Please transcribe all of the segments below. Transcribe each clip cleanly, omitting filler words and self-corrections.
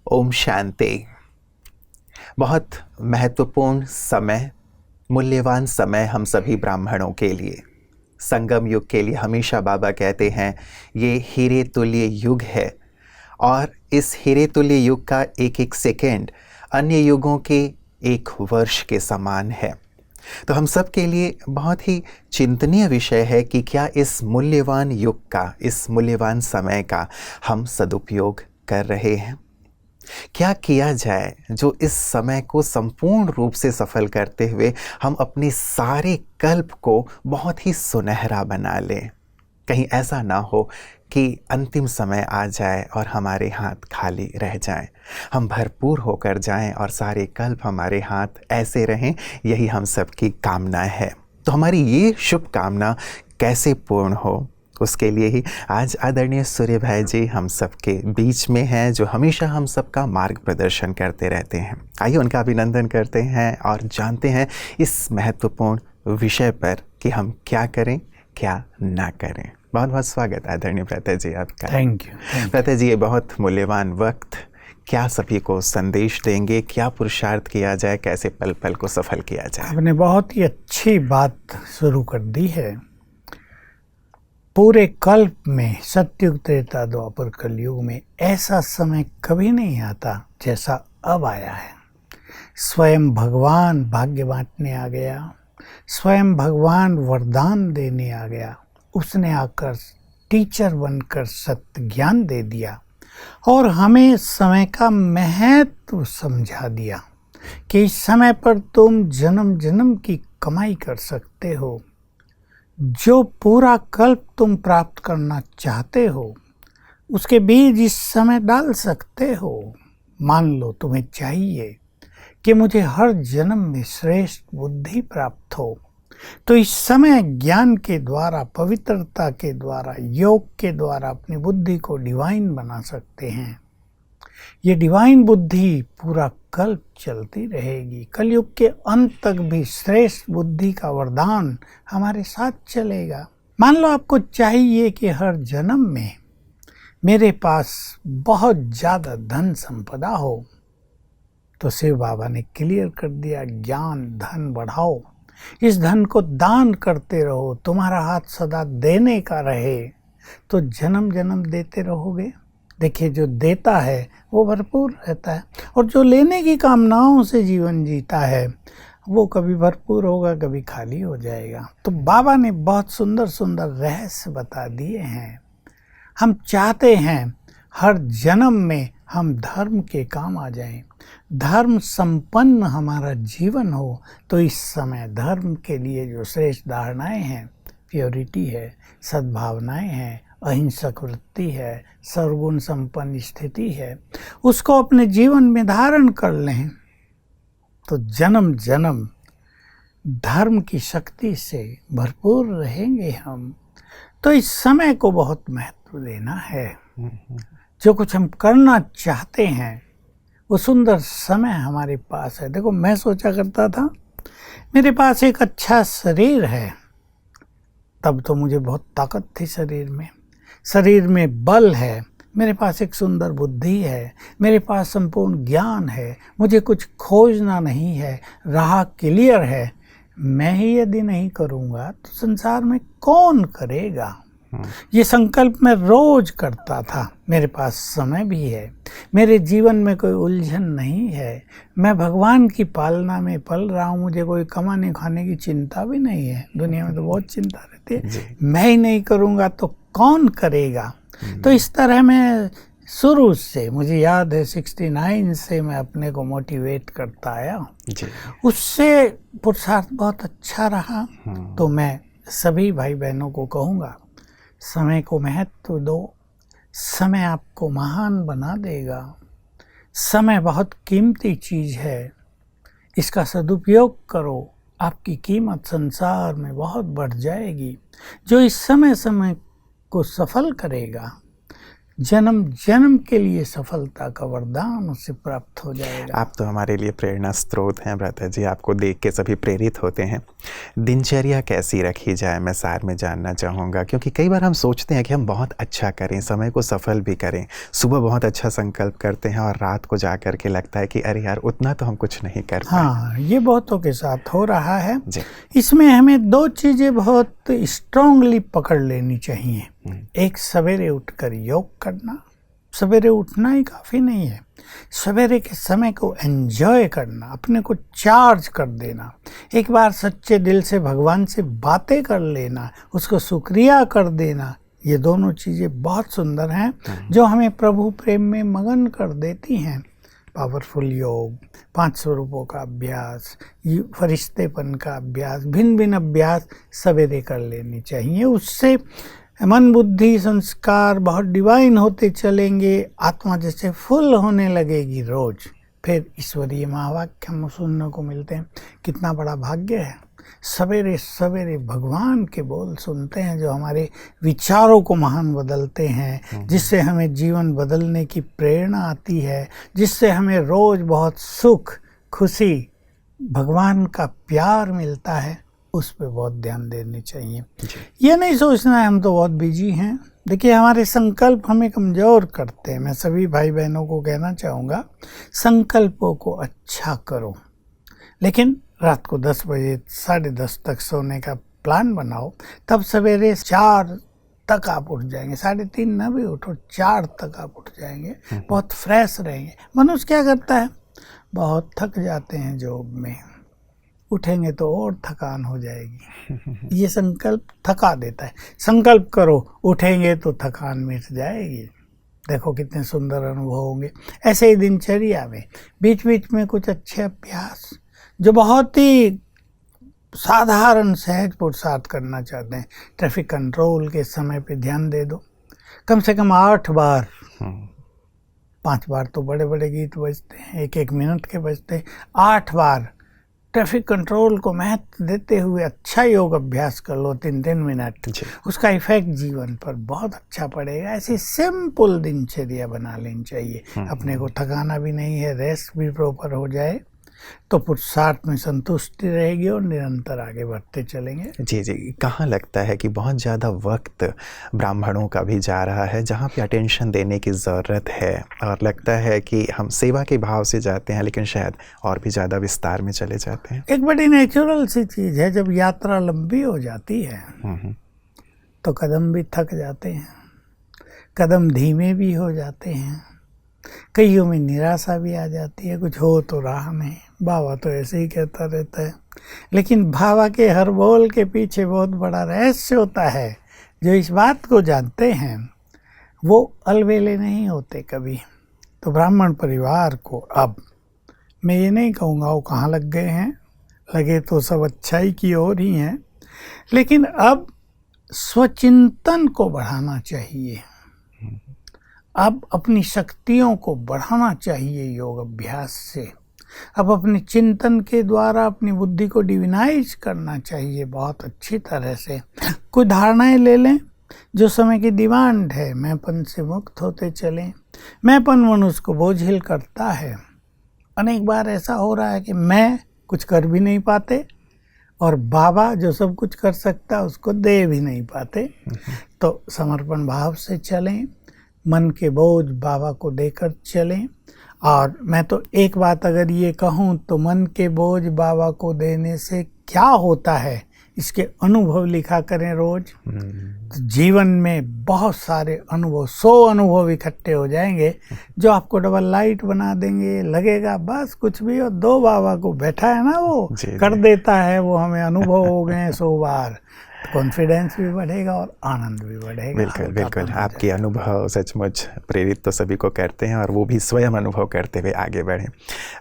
ओम शांति। बहुत महत्वपूर्ण समय, मूल्यवान समय हम सभी ब्राह्मणों के लिए, संगम युग के लिए हमेशा बाबा कहते हैं ये हीरे तुल्य युग है। और इस हीरे तुल्य युग का एक एक सेकेंड अन्य युगों के एक वर्ष के समान है। तो हम सब के लिए बहुत ही चिंतनीय विषय है कि क्या इस मूल्यवान युग का, इस मूल्यवान समय का हम सदुपयोग कर रहे हैं। क्या किया जाए जो इस समय को संपूर्ण रूप से सफल करते हुए हम अपने सारे कल्प को बहुत ही सुनहरा बना लें। कहीं ऐसा ना हो कि अंतिम समय आ जाए और हमारे हाथ खाली रह जाएं। हम भरपूर होकर जाएं और सारे कल्प हमारे हाथ ऐसे रहें, यही हम सबकी कामना है। तो हमारी ये शुभ कामना कैसे पूर्ण हो, उसके लिए ही आज आदरणीय सूर्य भाई जी हम सबके बीच में हैं, जो हमेशा हम सबका मार्ग प्रदर्शन करते रहते हैं। आइए उनका अभिनंदन करते हैं और जानते हैं इस महत्वपूर्ण विषय पर कि हम क्या करें क्या ना करें। बहुत बहुत स्वागत आदरणीय प्रत्यय जी आपका। थैंक यू प्रत्यय जी, ये बहुत मूल्यवान वक्त, क्या सभी को संदेश देंगे, क्या पुरुषार्थ किया जाए, कैसे पल पल को सफल किया जाए। आपने बहुत ही अच्छी बात शुरू कर दी है। पूरे कल्प में, सतयुग त्रेता द्वापर कलयुग में ऐसा समय कभी नहीं आता जैसा अब आया है। स्वयं भगवान भाग्य बांटने आ गया, स्वयं भगवान वरदान देने आ गया। उसने आकर टीचर बनकर सत्य ज्ञान दे दिया और हमें समय का महत्व समझा दिया कि इस समय पर तुम जन्म जन्म की कमाई कर सकते हो। जो पूरा कल्प तुम प्राप्त करना चाहते हो उसके बीज इस समय डाल सकते हो। मान लो तुम्हें चाहिए कि मुझे हर जन्म में श्रेष्ठ बुद्धि प्राप्त हो, तो इस समय ज्ञान के द्वारा, पवित्रता के द्वारा, योग के द्वारा अपनी बुद्धि को डिवाइन बना सकते हैं। ये डिवाइन बुद्धि पूरा कल्प चलती रहेगी। कलयुग के अंत तक भी श्रेष्ठ बुद्धि का वरदान हमारे साथ चलेगा। मान लो आपको चाहिए कि हर जन्म में मेरे पास बहुत ज़्यादा धन संपदा हो, तो शिव बाबा ने क्लियर कर दिया, ज्ञान धन बढ़ाओ, इस धन को दान करते रहो, तुम्हारा हाथ सदा देने का रहे, तो जन्म जन्म देते रहोगे। देखिए, जो देता है वो भरपूर रहता है और जो लेने की कामनाओं से जीवन जीता है वो कभी भरपूर होगा, कभी खाली हो जाएगा। तो बाबा ने बहुत सुंदर सुंदर रहस्य बता दिए हैं। हम चाहते हैं हर जन्म में हम धर्म के काम आ जाएं, धर्म संपन्न हमारा जीवन हो। तो इस समय धर्म के लिए जो श्रेष्ठ धारणाएं हैं, प्योरिटी है, सद्भावनाएं हैं, अहिंसक वृत्ति है, सर्वगुण संपन्न स्थिति है, उसको अपने जीवन में धारण कर लें तो जन्म जन्म धर्म की शक्ति से भरपूर रहेंगे हम। तो इस समय को बहुत महत्व देना है। जो कुछ हम करना चाहते हैं वो सुंदर समय हमारे पास है। देखो, मैं सोचा करता था मेरे पास एक अच्छा शरीर है, तब तो मुझे बहुत ताकत थी शरीर में बल है, मेरे पास एक सुंदर बुद्धि है, मेरे पास संपूर्ण ज्ञान है, मुझे कुछ खोजना नहीं है, राह क्लियर है। मैं ही यदि नहीं करूँगा तो संसार में कौन करेगा। ये संकल्प मैं रोज करता था। मेरे पास समय भी है, मेरे जीवन में कोई उलझन नहीं है, मैं भगवान की पालना में पल रहा हूँ, मुझे कोई कमाने खाने की चिंता भी नहीं है। दुनिया में तो बहुत चिंता रहती है, मैं ही नहीं करूँगा तो कौन करेगा। तो इस तरह मैं शुरू से, मुझे याद है 69 से मैं अपने को मोटिवेट करता आया। उससे पुरुषार्थ बहुत अच्छा रहा। तो मैं सभी भाई बहनों को कहूँगा, समय को महत्व दो, समय आपको महान बना देगा। समय बहुत कीमती चीज़ है, इसका सदुपयोग करो, आपकी कीमत संसार में बहुत बढ़ जाएगी। जो इस समय को सफल करेगा, जन्म जन्म के लिए सफलता का वरदान उससे प्राप्त हो जाएगा। आप तो हमारे लिए प्रेरणा स्रोत हैं ब्रदर जी, आपको देख के सभी प्रेरित होते हैं। दिनचर्या कैसी रखी जाए, मैं सार में जानना चाहूँगा, क्योंकि कई बार हम सोचते हैं कि हम बहुत अच्छा करें, समय को सफल भी करें, सुबह बहुत अच्छा संकल्प करते हैं और रात को जा कर के लगता है कि अरे यार उतना तो हम कुछ नहीं कर पाए। हाँ, ये बहुतों के साथ हो रहा है जी। इसमें हमें दो चीज़ें बहुत स्ट्रांगली पकड़ लेनी चाहिए। एक, सवेरे उठकर योग करना। सवेरे उठना ही काफ़ी नहीं है, सवेरे के समय को एंजॉय करना, अपने को चार्ज कर देना, एक बार सच्चे दिल से भगवान से बातें कर लेना, उसको शुक्रिया कर देना। ये दोनों चीज़ें बहुत सुंदर हैं जो हमें प्रभु प्रेम में मगन कर देती हैं। पावरफुल योग, 5 स्वरूपों का अभ्यास, फरिश्तेपन का अभ्यास, भिन्न भिन्न अभ्यास सवेरे कर लेनी चाहिए। उससे मन बुद्धि संस्कार बहुत डिवाइन होते चलेंगे, आत्मा जैसे फुल होने लगेगी रोज। फिर ईश्वरीय महावाक्य हम सुनने को मिलते हैं। कितना बड़ा भाग्य है, सवेरे सवेरे भगवान के बोल सुनते हैं जो हमारे विचारों को महान बदलते हैं, जिससे हमें जीवन बदलने की प्रेरणा आती है, जिससे हमें रोज बहुत सुख खुशी भगवान का प्यार मिलता है। उस पर बहुत ध्यान देनी चाहिए। ये नहीं सोचना है हम तो बहुत बिजी हैं। देखिए, हमारे संकल्प हमें कमज़ोर करते हैं। मैं सभी भाई बहनों को कहना चाहूँगा, संकल्पों को अच्छा करो, लेकिन रात को 10 बजे 10:30 तक सोने का प्लान बनाओ, तब सवेरे 4 तक आप उठ जाएंगे। 3:30 ना भी उठो, 4 तक आप उठ जाएंगे, बहुत फ्रेश रहेंगे। मनुष्य क्या करता है, बहुत थक जाते हैं जॉब में, उठेंगे तो और थकान हो जाएगी। ये संकल्प थका देता है। संकल्प करो, उठेंगे तो थकान मिट जाएगी। देखो कितने सुंदर अनुभव होंगे। ऐसे ही दिनचर्या में बीच बीच में कुछ अच्छे अभ्यास जो बहुत ही साधारण सहज पुरुषार्थ करना चाहते हैं। ट्रैफिक कंट्रोल के समय पे ध्यान दे दो, कम से कम 8 बार, 5 बार तो बड़े बड़े गीत बजते हैं, 1-1 मिनट के बजते हैं, 8 बार ट्रैफिक कंट्रोल को महत्व देते हुए अच्छा योग अभ्यास कर लो 3-3 मिनट। उसका इफेक्ट जीवन पर बहुत अच्छा पड़ेगा। ऐसी सिंपल दिनचर्या बना लेनी चाहिए। अपने को थकाना भी नहीं है, रेस्ट भी प्रॉपर हो जाए तो पुरुषार्थ में संतुष्टि रहेगी और निरंतर आगे बढ़ते चलेंगे। जी जी, कहाँ लगता है कि बहुत ज़्यादा वक्त ब्राह्मणों का भी जा रहा है जहाँ पे अटेंशन देने की ज़रूरत है, और लगता है कि हम सेवा के भाव से जाते हैं लेकिन शायद और भी ज़्यादा विस्तार में चले जाते हैं। एक बड़ी नेचुरल सी चीज़ है, जब यात्रा लंबी हो जाती है तो कदम भी थक जाते हैं, कदम धीमे भी हो जाते हैं, कईयों में निराशा भी आ जाती है, कुछ हो तो रहा नहीं, बाबा तो ऐसे ही कहता रहता है। लेकिन बाबा के हर बोल के पीछे बहुत बड़ा रहस्य होता है। जो इस बात को जानते हैं वो अलबेले नहीं होते कभी। तो ब्राह्मण परिवार को अब मैं ये नहीं कहूँगा वो कहाँ लग गए हैं, लगे तो सब अच्छाई की ओर ही हैं, लेकिन अब स्वचिंतन को बढ़ाना चाहिए। अब अपनी शक्तियों को बढ़ाना चाहिए योग अभ्यास से। अब अपने चिंतन के द्वारा अपनी बुद्धि को डिविनाइज करना चाहिए बहुत अच्छी तरह से। कुछ धारणाएं ले लें जो समय की डिमांड है, मैंपन से मुक्त होते चलें। मैंपन मनुष्य को बोझिल करता है। अनेक बार ऐसा हो रहा है कि मैं कुछ कर भी नहीं पाते और बाबा जो सब कुछ कर सकता है उसको दे भी नहीं पाते। तो समर्पण भाव से चलें, मन के बोझ बाबा को देकर चलें। और मैं तो एक बात अगर ये कहूँ तो मन के बोझ बाबा को देने से क्या होता है इसके अनुभव लिखा करें रोज। तो जीवन में बहुत सारे अनुभव, 100 अनुभव इकट्ठे हो जाएंगे जो आपको डबल लाइट बना देंगे। लगेगा बस कुछ भी हो, 2 बाबा को बैठा है ना वो कर देता है, वो हमें अनुभव हो गए 100 बार। कॉन्फिडेंस भी बढ़ेगा और आनंद भी बढ़ेगा। बिल्कुल बिल्कुल, आपके अनुभव सचमुच प्रेरित तो सभी को करते हैं और वो भी स्वयं अनुभव करते हुए आगे बढ़ें।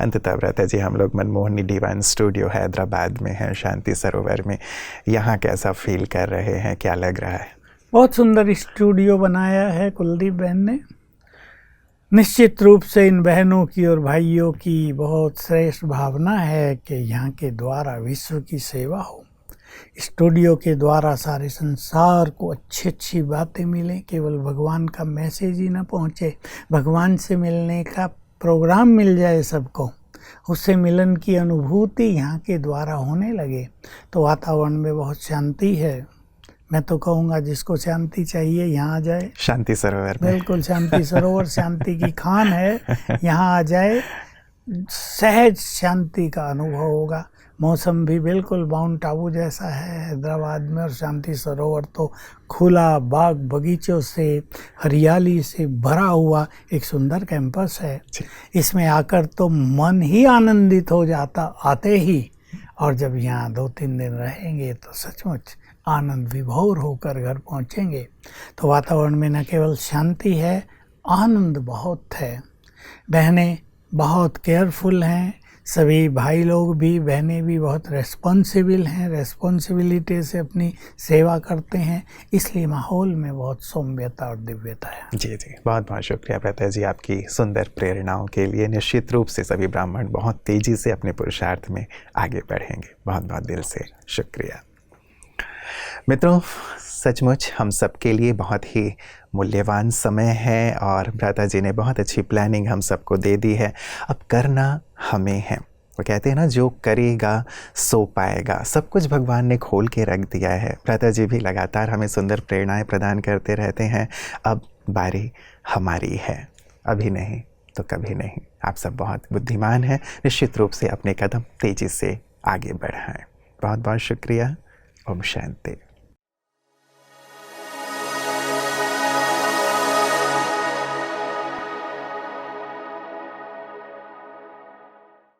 अंततः व्रता जी, हम लोग मनमोहनी डिवाइन स्टूडियो हैदराबाद में हैं, शांति सरोवर में। यहाँ कैसा फील कर रहे हैं, क्या लग रहा है? बहुत सुंदर स्टूडियो बनाया है कुलदीप बहन ने। निश्चित रूप से इन बहनों की और भाइयों की बहुत श्रेष्ठ भावना है कि यहाँ के द्वारा विश्व की सेवा हो। स्टूडियो के द्वारा सारे संसार को अच्छी अच्छी बातें मिलें, केवल भगवान का मैसेज ही ना पहुँचे, भगवान से मिलने का प्रोग्राम मिल जाए सबको, उससे मिलन की अनुभूति यहाँ के द्वारा होने लगे तो वातावरण में बहुत शांति है। मैं तो कहूँगा जिसको शांति चाहिए यहाँ आ जाए, शांति सरोवर में। बिल्कुल शांति सरोवर शांति की खान है, यहाँ आ जाए, सहज शांति का अनुभव होगा। मौसम भी बिल्कुल माउंट आबू जैसा है हैदराबाद में, और शांति सरोवर तो खुला बाग बगीचों से हरियाली से भरा हुआ एक सुंदर कैंपस है। इसमें आकर तो मन ही आनंदित हो जाता आते ही, और जब यहाँ 2-3 दिन रहेंगे तो सचमुच आनंद विभोर होकर घर पहुँचेंगे। तो वातावरण में न केवल शांति है, आनंद बहुत है। बहनें बहुत केयरफुल हैं, सभी भाई लोग भी, बहनें भी बहुत रेस्पॉन्सिबल हैं, रेस्पॉन्सिबिलिटी से अपनी सेवा करते हैं, इसलिए माहौल में बहुत सौम्यता और दिव्यता है। जी जी, बहुत बहुत शुक्रिया प्रता जी आपकी सुंदर प्रेरणाओं के लिए। निश्चित रूप से सभी ब्राह्मण बहुत तेज़ी से अपने पुरुषार्थ में आगे बढ़ेंगे। बहुत बहुत दिल से शुक्रिया। मित्रों, सचमुच हम सब के लिए बहुत ही मूल्यवान समय है और भ्राता जी ने बहुत अच्छी प्लानिंग हम सबको दे दी है। अब करना हमें है। वो कहते हैं ना, जो करेगा सो पाएगा। सब कुछ भगवान ने खोल के रख दिया है। भ्राता जी भी लगातार हमें सुंदर प्रेरणाएं प्रदान करते रहते हैं। अब बारी हमारी है, अभी नहीं तो कभी नहीं। आप सब बहुत बुद्धिमान हैं, निश्चित रूप से अपने कदम तेज़ी से आगे बढ़ाएं। बहुत बहुत शुक्रिया। ओम शांति।